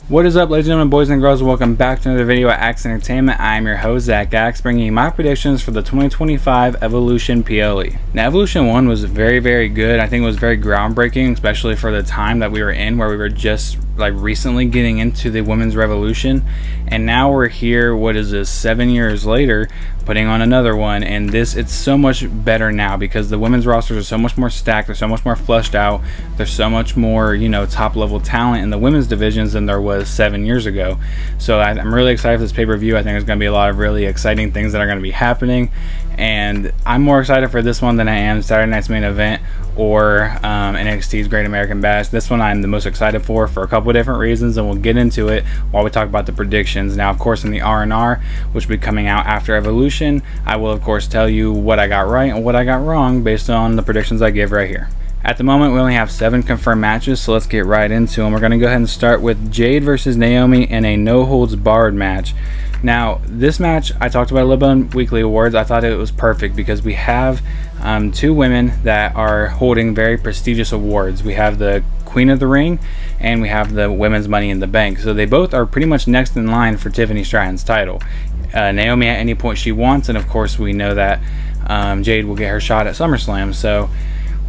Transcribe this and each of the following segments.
What is up, ladies and gentlemen, boys and girls? Welcome back to another video at Axe Entertainment. I'm your host, Zack Axe, bringing you my predictions for the 2025 Evolution PLE. Now, Evolution 1 was very good. I think it was very groundbreaking, especially for the time that we were in, where we were just recently getting into the women's revolution. And now we're here, what is this, 7 years later, putting on another one. And it's so much better now because the women's rosters are so much more stacked, they're so much more fleshed out, there's so much more, top level talent in the women's divisions than there was 7 years ago. So I'm really excited for this pay-per-view. I think there's going to be a lot of really exciting things that are going to be happening, and I'm more excited for this one than I am Saturday night's main event or NXT's Great American Bash. This one I'm the most excited for a couple of different reasons, and we'll get into it while we talk about the predictions. Now, of course, in the R&R, which will be coming out after Evolution, I will of course tell you what I got right and what I got wrong based on the predictions I give right here. At the moment, we only have 7 confirmed matches, so let's get right into them. We're going to go ahead and start with Jade versus Naomi in a no-holds-barred match. Now, this match, I talked about a little bit on Weekly Awards. I thought it was perfect because we have 2 women that are holding very prestigious awards. We have the Queen of the Ring and we have the Women's Money in the Bank. So they both are pretty much next in line for Tiffany Stratton's title. Naomi at any point she wants, and of course we know that Jade will get her shot at SummerSlam. So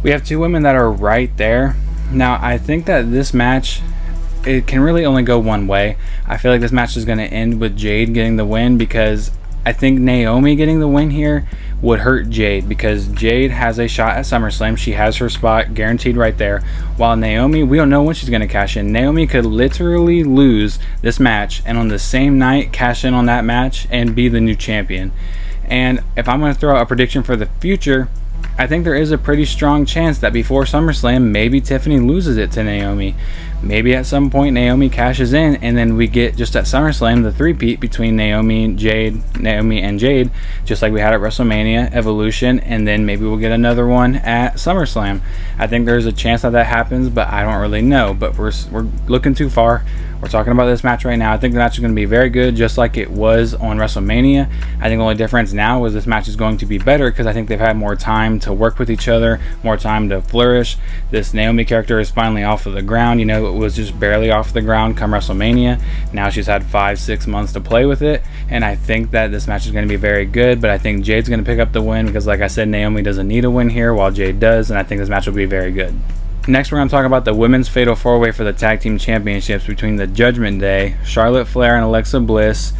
we have 2 women that are right there. Now, I think that this match, it can really only go one way. I feel like this match is going to end with Jade getting the win, because I think Naomi getting the win here would hurt Jade, because Jade has a shot at SummerSlam. She has her spot guaranteed right there, while Naomi, we don't know when she's going to cash in. Naomi could literally lose this match and on the same night cash in on that match and be the new champion. And if I'm going to throw out a prediction for the future, I think there is a pretty strong chance that before SummerSlam, maybe Tiffany loses it to Naomi. Maybe at some point Naomi cashes in, and then we get just at SummerSlam the three-peat between Naomi and Jade, just like we had at WrestleMania, Evolution, and then maybe we'll get another one at SummerSlam. I think there's a chance that happens, but I don't really know. But we're looking too far. We're talking about this match right now. I think the match is going to be very good, just like it was on WrestleMania. I think the only difference now is this match is going to be better because I think they've had more time to work with each other, more time to flourish. This Naomi character is finally off of the ground. It was just barely off the ground come WrestleMania. Now she's had 5-6 months to play with it, and I think that this match is going to be very good. But I think Jade's going to pick up the win because, like I said, Naomi doesn't need a win here while Jade does, and I think this match will be very good. Next, we're going to talk about the women's fatal 4-way for the tag team championships between the Judgment Day, Charlotte Flair and Alexa Bliss.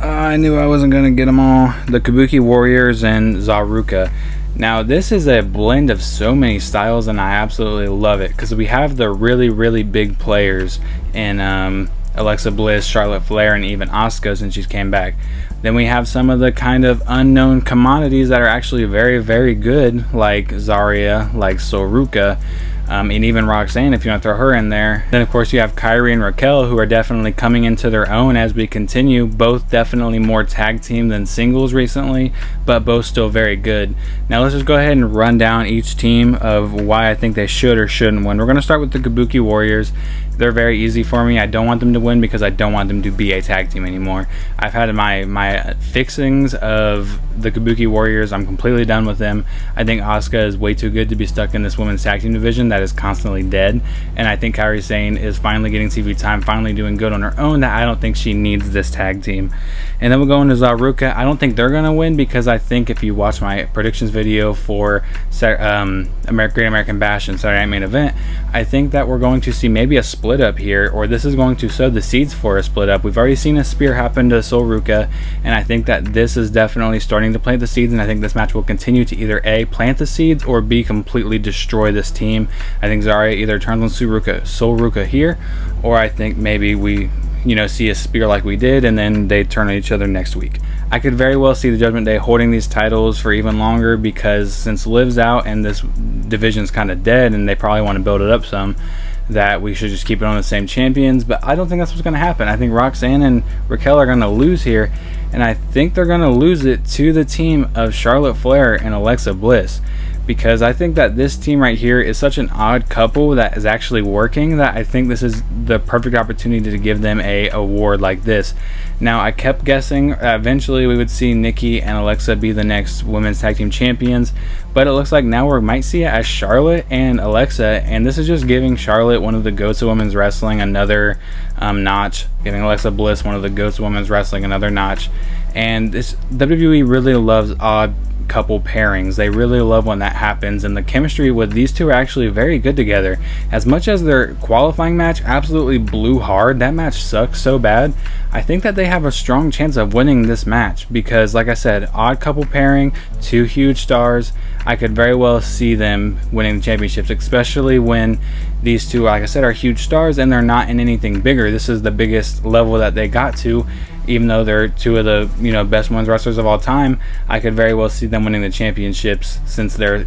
I knew I wasn't going to get them all. The Kabuki Warriors and Zaruka. Now, this is a blend of so many styles, and I absolutely love it because we have the really big players in Alexa Bliss, Charlotte Flair, and even Asuka since she's came back. Then we have some of the kind of unknown commodities that are actually very good, like Zarya, like Soruka, and even Roxanne if you want to throw her in there. Then of course you have Kyrie and Raquel, who are definitely coming into their own as we continue, both definitely more tag team than singles recently, but both still very good. Now let's just go ahead and run down each team of why I think they should or shouldn't win. We're going to start with the Kabuki Warriors. They're very easy for me. I don't want them to win because I don't want them to be a tag team anymore. I've had my fixings of the Kabuki Warriors. I'm completely done with them. I think Asuka is way too good to be stuck in this women's tag team division that is constantly dead, and I think Kairi Sane is finally getting TV time, finally doing good on her own, that I don't think she needs this tag team. And then we'll go into Zaruka. I don't think they're going to win because I think if you watch my predictions video for Great American Bash and Saturday Night Main Event, I think that we're going to see maybe a split up here, or this is going to sow the seeds for a split up. We've already seen a spear happen to Soruka, and I think that this is definitely starting to plant the seeds, and I think this match will continue to either A, plant the seeds, or B, completely destroy this team. I think Zarya either turns on Soruka here, or I think maybe we see a spear like we did, and then they turn on each other next week. I could very well see the Judgment Day holding these titles for even longer, because since Liv's out and this division's kind of dead and they probably want to build it up some, that we should just keep it on the same champions. But I don't think that's what's going to happen. I think Roxanne and Raquel are going to lose here, and I think they're going to lose it to the team of Charlotte Flair and Alexa Bliss, because I think that this team right here is such an odd couple that is actually working, that I think this is the perfect opportunity to give them a award like this. Now, I kept guessing eventually we would see Nikki and Alexa be the next women's tag team champions, but it looks like now we might see it as Charlotte and Alexa, and this is just giving Charlotte, one of the goats of women's wrestling, another notch, giving Alexa Bliss, one of the goats of women's wrestling, another notch. And this WWE really loves odd couple pairings. They really love when that happens, and the chemistry with these two are actually very good together. As much as their qualifying match absolutely blew hard, that match sucked so bad, I think that they have a strong chance of winning this match because, like I said, odd couple pairing, two huge stars. I could very well see them winning the championships, especially when these two, like I said, are huge stars and they're not in anything bigger. This is the biggest level that they got to. Even though they're two of the best women's wrestlers of all time, I could very well see them winning the championships, since they're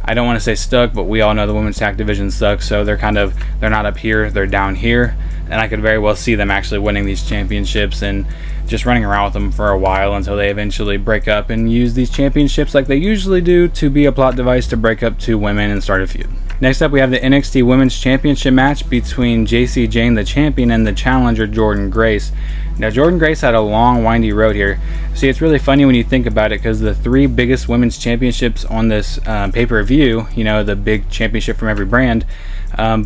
I don't want to say stuck, but we all know the women's tag division sucks, so they're not up here, they're down here, and I could very well see them actually winning these championships and just running around with them for a while until they eventually break up and use these championships like they usually do to be a plot device to break up two women and start a feud. Next up, we have the NXT Women's Championship match between Jacy Jayne, the champion, and the challenger Jordynne Grace. Now, Jordynne Grace had a long, windy road here. See, it's really funny when you think about it, because the three biggest women's championships on this pay-per-view, the big championship from every brand,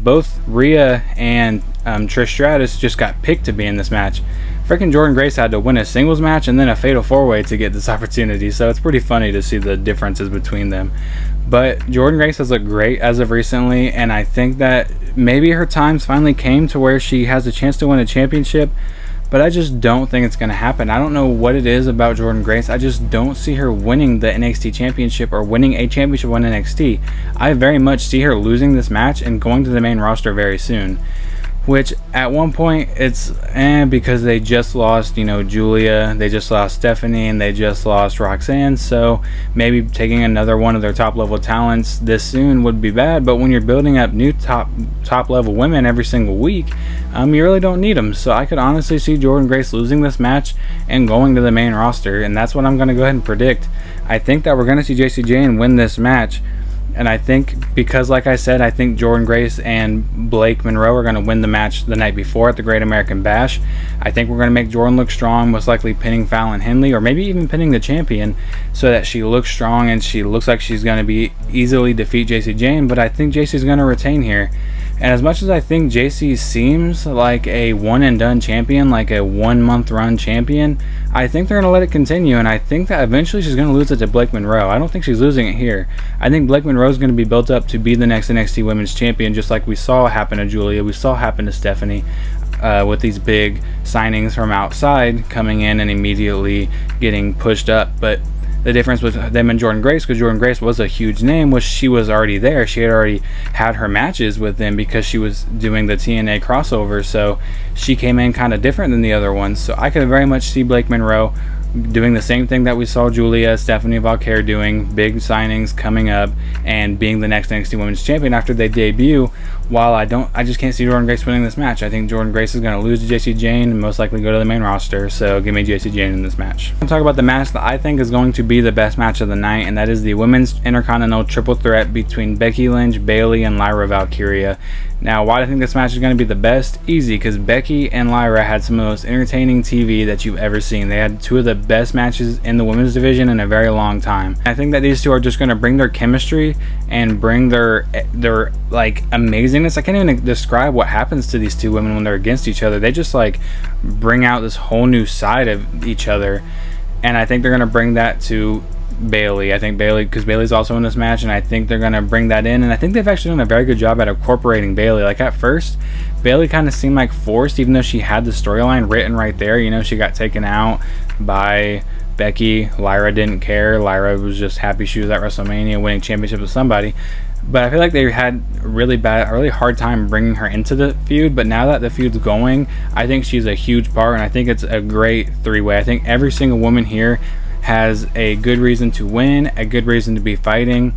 both Rhea and Trish Stratus just got picked to be in this match. Freaking Jordynne Grace had to win a singles match and then a fatal four-way to get this opportunity, so it's pretty funny to see the differences between them. But Jordynne Grace has looked great as of recently, and I think that maybe her times finally came to where she has a chance to win a championship, but I just don't think it's going to happen. I don't know what it is about Jordynne Grace. I just don't see her winning the NXT championship or winning a championship on NXT. I very much see her losing this match and going to the main roster very soon. Which at one point it's because they just lost Julia, they just lost Stephanie, and they just lost Roxanne, so maybe taking another one of their top level talents this soon would be bad. But when you're building up new top level women every single week, you really don't need them. So I could honestly see Jordynne Grace losing this match and going to the main roster, and that's what I'm going to go ahead and predict. I think that we're going to see Jacy Jayne win this match. And I think, because like I said, I think Jordynne Grace and Blake Monroe are going to win the match the night before at the Great American Bash. I think we're going to make Jordynne look strong, most likely pinning Fallon Henley, or maybe even pinning the champion, so that she looks strong and she looks like she's going to be easily defeat Jacy Jayne. But I think Jacy's going to retain here. And as much as I think Jacy seems like a one-and-done champion, like a one-month run champion, I think they're going to let it continue, and I think that eventually she's going to lose it to Blake Monroe. I don't think she's losing it here. I think Blake Monroe is going to be built up to be the next NXT Women's Champion, just like we saw happen to Julia, we saw happen to Stephanie, with these big signings from outside coming in and immediately getting pushed up. But the difference with them and Jordynne Grace, because Jordynne Grace was a huge name, was she was already there. She had already had her matches with them because she was doing the TNA crossover, so she came in kind of different than the other ones. So I could very much see Blake Monroe doing the same thing that we saw Julia, Stephanie Valkyrie doing, big signings coming up and being the next NXT Women's Champion after they debut. While I just can't see Jordynne Grace winning this match. I think Jordynne Grace is going to lose to Jacy Jayne and most likely go to the main roster, so give me Jacy Jayne in this match. I'm going to talk about the match that I think is going to be the best match of the night, and that is the Women's Intercontinental Triple Threat between Becky Lynch, Bayley, and Lyra Valkyria. Now, why do I think this match is going to be the best? Easy, because Becky and Lyra had some of the most entertaining TV that you've ever seen. They had two of the best matches in the women's division in a very long time. I think that these two are just going to bring their chemistry and bring their like amazingness. I can't even describe what happens to these two women when they're against each other. They just like bring out this whole new side of each other, and I think they're going to bring that to Bayley. I think Bayley, because Bayley's also in this match, and I think they're going to bring that in, and I think they've actually done a very good job at incorporating Bayley. Like at first, Bayley kind of seemed like forced, even though she had the storyline written right there. She got taken out by Becky. Lyra didn't care. Lyra was just happy she was at WrestleMania winning championships with somebody. But I feel like they had a really hard time bringing her into the feud. But now that the feud's going, I think she's a huge part, and I think it's a great three-way. I think every single woman here has a good reason to win, a good reason to be fighting.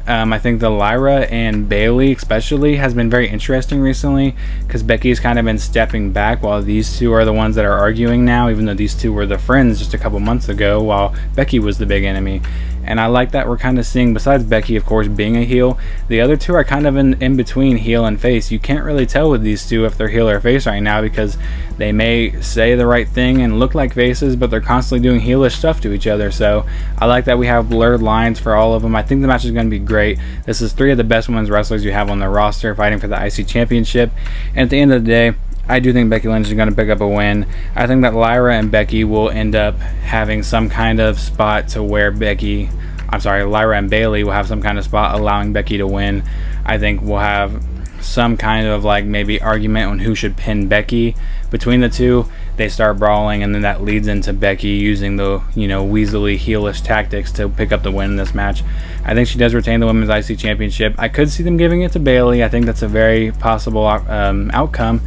I think the Lyra and Bayley especially has been very interesting recently, because Becky's kind of been stepping back while these two are the ones that are arguing now, even though these two were the friends just a couple months ago while Becky was the big enemy. and I like that we're kind of seeing, besides Becky of course being a heel, the other two are kind of in between heel and face. You can't really tell with these two if they're heel or face right now, because they may say the right thing and look like faces, but they're constantly doing heelish stuff to each other. So I like that we have blurred lines for all of them. I think the match is going to be great. This is 3 of the best women's wrestlers you have on the roster fighting for the IC Championship, and at the end of the day, I do think Becky Lynch is going to pick up a win. I think that Lyra and Becky will end up having some kind of spot to where Lyra and Bayley will have some kind of spot allowing Becky to win. I think we'll have some kind of like maybe argument on who should pin Becky between the two. They start brawling, and then that leads into Becky using the weaselly heelish tactics to pick up the win in this match. I think she does retain the women's IC Championship. I could see them giving it to Bayley. I think that's a very possible outcome.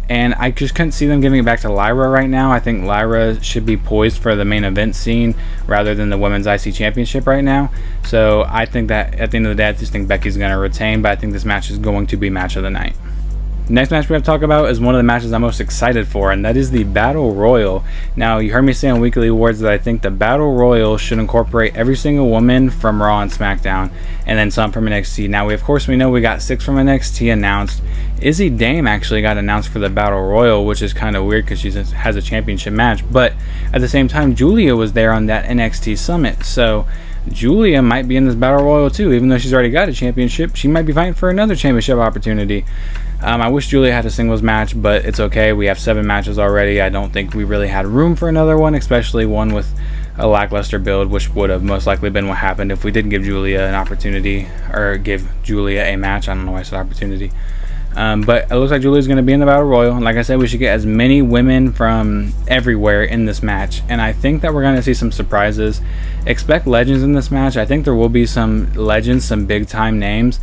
And I just couldn't see them giving it back to Lyra right now. I think Lyra should be poised for the main event scene rather than the Women's IC Championship right now. So I think that at the end of the day, I just think Becky's going to retain, but I think this match is going to be match of the night. Next match we have to talk about is one of the matches I'm most excited for, and that is the Battle Royal. Now, you heard me say on Weekly Awards that I think the Battle Royal should incorporate every single woman from Raw and SmackDown, and then some from NXT. Now, we know we got 6 from NXT announced. Izzy Dame actually got announced for the Battle Royal, which is kind of weird because she has a championship match. But at the same time, Julia was there on that NXT Summit, so Julia might be in this Battle Royal too. Even though she's already got a championship, she might be fighting for another championship opportunity. I wish Julia had a singles match, but it's okay. We have 7 matches already. I don't think we really had room for another one, especially one with a lackluster build, which would have most likely been what happened if we didn't give Julia an opportunity, or give Julia a match. I don't know why I said opportunity. But it looks like Julia's going to be in the Battle Royal. And like I said, we should get as many women from everywhere in this match. And I think that we're going to see some surprises. Expect legends in this match. I think there will be some legends, some big time names.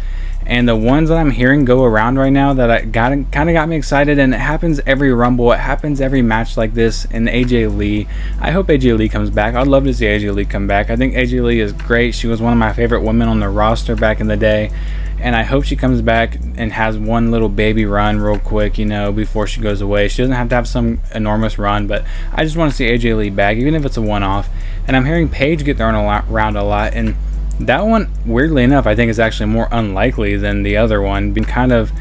And the ones that I'm hearing go around right now that kind of got me excited, and it happens every Rumble, it happens every match like this, in AJ Lee. I hope AJ Lee comes back. I'd love to see AJ Lee come back. I think AJ Lee is great. She was one of my favorite women on the roster back in the day, and I hope she comes back and has one little baby run real quick, before she goes away. She doesn't have to have some enormous run, but I just want to see AJ Lee back, even if it's a one-off. And I'm hearing Paige get thrown around a lot, and that one, weirdly enough, I think is actually more unlikely than the other one. Been kind of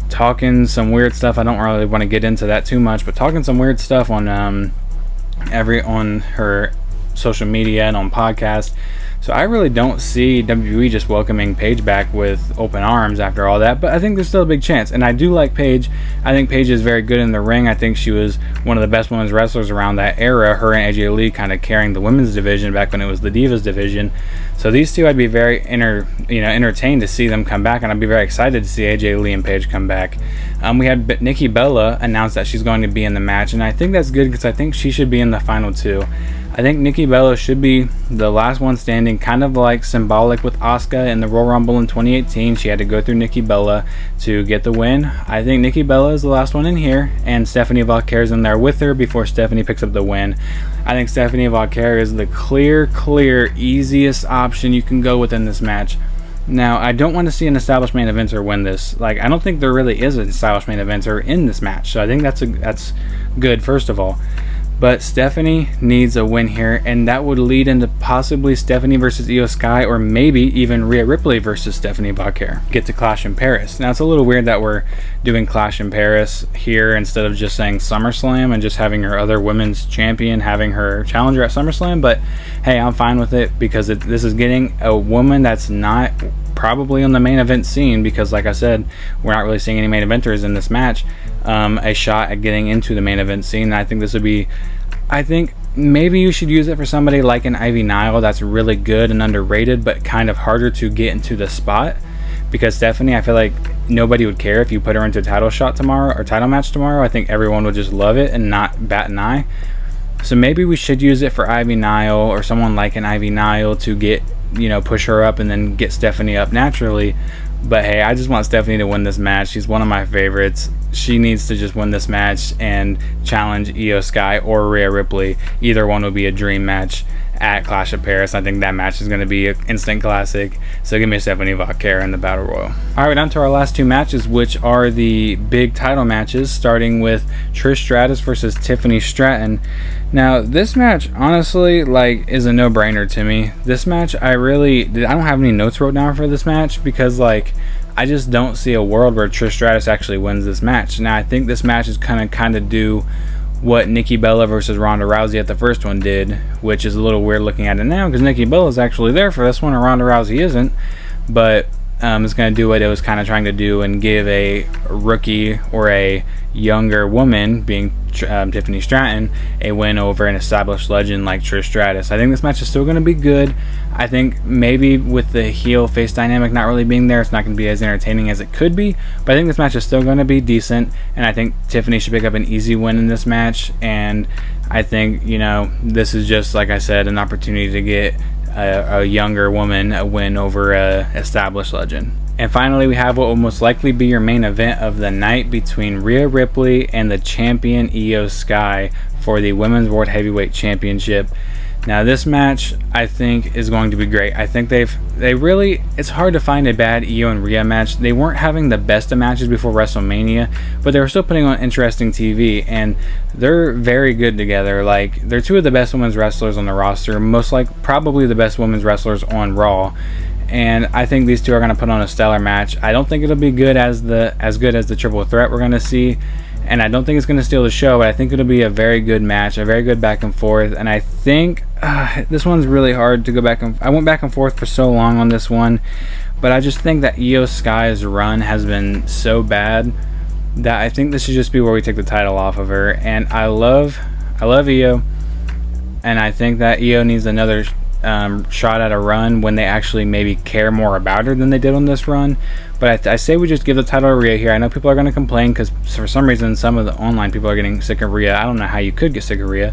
talking some weird stuff. I don't really want to get into that too much, but talking some weird stuff on her social media and on podcasts. So I really don't see WWE just welcoming Paige back with open arms after all that, but I think there's still a big chance. And I do like Paige. I think Paige is very good in the ring. I think she was one of the best women's wrestlers around that era. Her and AJ Lee kind of carrying the women's division back when it was the Divas division. So these two, I'd be very entertained to see them come back, and I'd be very excited to see AJ Lee and Paige come back. We had Nikki Bella announce that she's going to be in the match, and I think that's good because I think she should be in the final 2. I think Nikki Bella should be the last one standing, kind of like symbolic with Asuka in the Royal Rumble in 2018. She had to go through Nikki Bella to get the win. I think Nikki Bella is the last one in here, and Stephanie Valkyrie is in there with her before Stephanie picks up the win. I think Stephanie Valkyrie is the clear, easiest option you can go with in this match. Now, I don't want to see an established main eventer win this. I don't think there really is an established main eventer in this match, so I think that's good, first of all. But Stephanie needs a win here, and that would lead into possibly Stephanie versus Io Sky, or maybe even Rhea Ripley versus Stephanie Valkyrie. Get to Clash in Paris. Now, it's a little weird that we're doing Clash in Paris here instead of just saying SummerSlam and just having her other women's champion having her challenger at SummerSlam, but hey, I'm fine with it because this is getting a woman that's not probably on the main event scene, because like I said, we're not really seeing any main eventers in this match, a shot at getting into the main event scene. And I think this would be, I think maybe you should use it for somebody like an Ivy Nile that's really good and underrated, but kind of harder to get into the spot, because Stephanie, I feel like nobody would care if you put her into a title shot tomorrow or title match tomorrow. I think everyone would just love it and not bat an eye. So maybe we should use it for Ivy Nile or someone like an Ivy Nile to get, push her up and then get Stephanie up naturally. But hey, I just want Stephanie to win this match. She's one of my favorites. She needs to just win this match and challenge Io Sky or Rhea Ripley. Either one would be a dream match at Clash of Paris. I think that match is going to be an instant classic. So give me Stephanie Vaquera in the Battle Royal. Alright, on to our last two matches, which are the big title matches, starting with Trish Stratus versus Tiffany Stratton. Now, this match, honestly, like, is a no-brainer to me. This match, I don't have any notes wrote down for this match because, like, I just don't see a world where Trish Stratus actually wins this match. Now, I think this match is kind of do what Nikki Bella versus Ronda Rousey at the first one did, which is a little weird looking at it now because Nikki Bella is actually there for this one and Ronda Rousey isn't. But it's going to do what it was kind of trying to do and give a rookie or a younger woman, being Tiffany Stratton, a win over an established legend like Trish Stratus. I think this match is still going to be good. I think maybe with the heel face dynamic not really being there, it's not going to be as entertaining as it could be, but I think this match is still going to be decent, and I think Tiffany should pick up an easy win in this match. And I think, you know, this is just, like I said, an opportunity to get a younger woman a win over a established legend. And finally, we have what will most likely be your main event of the night between Rhea Ripley and the champion Io Sky for the Women's World Heavyweight Championship. Now, this match I think is going to be great. I think it's hard to find a bad Io and Rhea match. They weren't having the best of matches before WrestleMania, but they were still putting on interesting TV, and they're very good together. Like, they're two of the best women's wrestlers on the roster, probably the best women's wrestlers on Raw. And I think these two are going to put on a stellar match. I don't think it'll be good as good as the triple threat we're going to see, and I don't think it's going to steal the show, but I think it'll be a very good match, a very good back and forth. And I think this one's really hard to go back and I went back and forth for so long on this one, but I just think that Io Sky's run has been so bad that I think this should just be where we take the title off of her. And I love Io, and I think that Io needs another shot at a run when they actually maybe care more about her than they did on this run. But I say we just give the title to Rhea here. I know people are going to complain because for some reason some of the online people are getting sick of Rhea. I don't know how you could get sick of Rhea,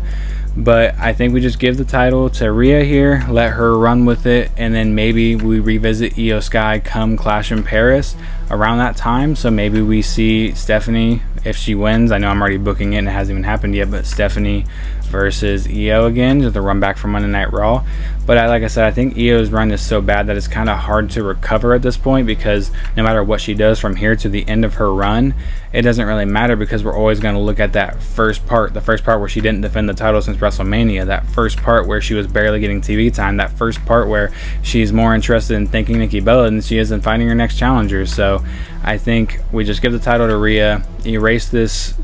but I think we just give the title to Rhea here, let her run with it, and then maybe we revisit Io Sky come Clash in Paris around that time. So maybe we see Stephanie, if she wins. I know I'm already booking it and it hasn't even happened yet, but Stephanie versus Io again, just the run back from Monday Night Raw. But like I said, I think Io's run is so bad that it's kind of hard to recover at this point, because no matter what she does from here to the end of her run, it doesn't really matter, because we're always going to look at that first part, the first part where she didn't defend the title since WrestleMania, that first part where she was barely getting TV time, that first part where she's more interested in thanking Nikki Bella than she is in finding her next challenger. So I think we just give the title to Rhea, erase this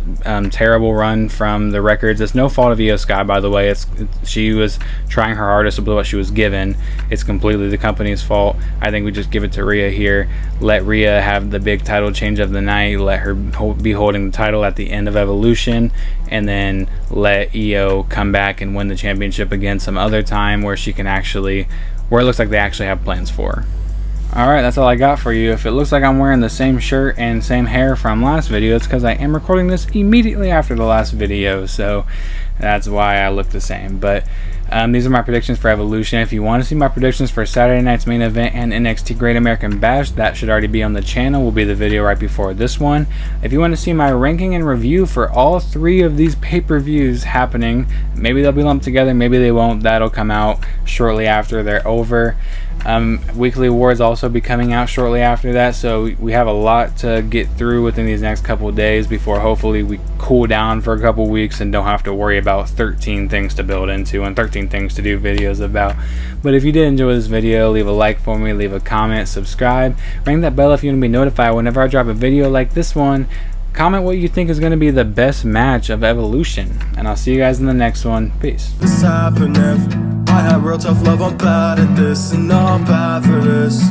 terrible run from the records. It's no fault of Io Sky, by the way. She was trying her hardest with what she was given. It's completely the company's fault. I think we just give it to Rhea here. Let Rhea have the big title change of the night. Let her be holding the title at the end of Evolution, and then let Io come back and win the championship again some other time where she can actually, where it looks like they actually have plans for her. Alright, that's all I got for you. If it looks like I'm wearing the same shirt and same hair from last video, it's because I am recording this immediately after the last video, so that's why I look the same. But these are my predictions for Evolution. If you want to see my predictions for Saturday night's main event and NXT Great American Bash, that should already be on the channel. Will be the video right before this one. If you want to see my ranking and review for all three of these pay-per-views happening, maybe they'll be lumped together, maybe they won't. That'll come out shortly after they're over. Weekly awards also be coming out shortly after that, so we have a lot to get through within these next couple of days before hopefully we cool down for a couple weeks and don't have to worry about 13 things to build into and 13 things to do videos about. But if you did enjoy this video, leave a like for me, leave a comment, subscribe, ring that bell if you want to be notified whenever I drop a video like this one. Comment what you think is going to be the best match of Evolution, and I'll see you guys in the next one. Peace. This happening. I had real tough love, I'm bad at this, and I'm bad for this.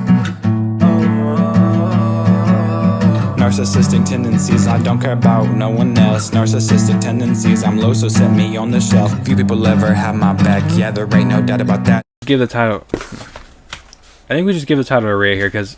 Narcissistic tendencies, I don't care about no one else. Narcissistic tendencies, I'm low, so set me on the shelf. Few people ever have my back, yeah, there ain't no doubt about that. Give the title. I think we just give the title to Rhea here, because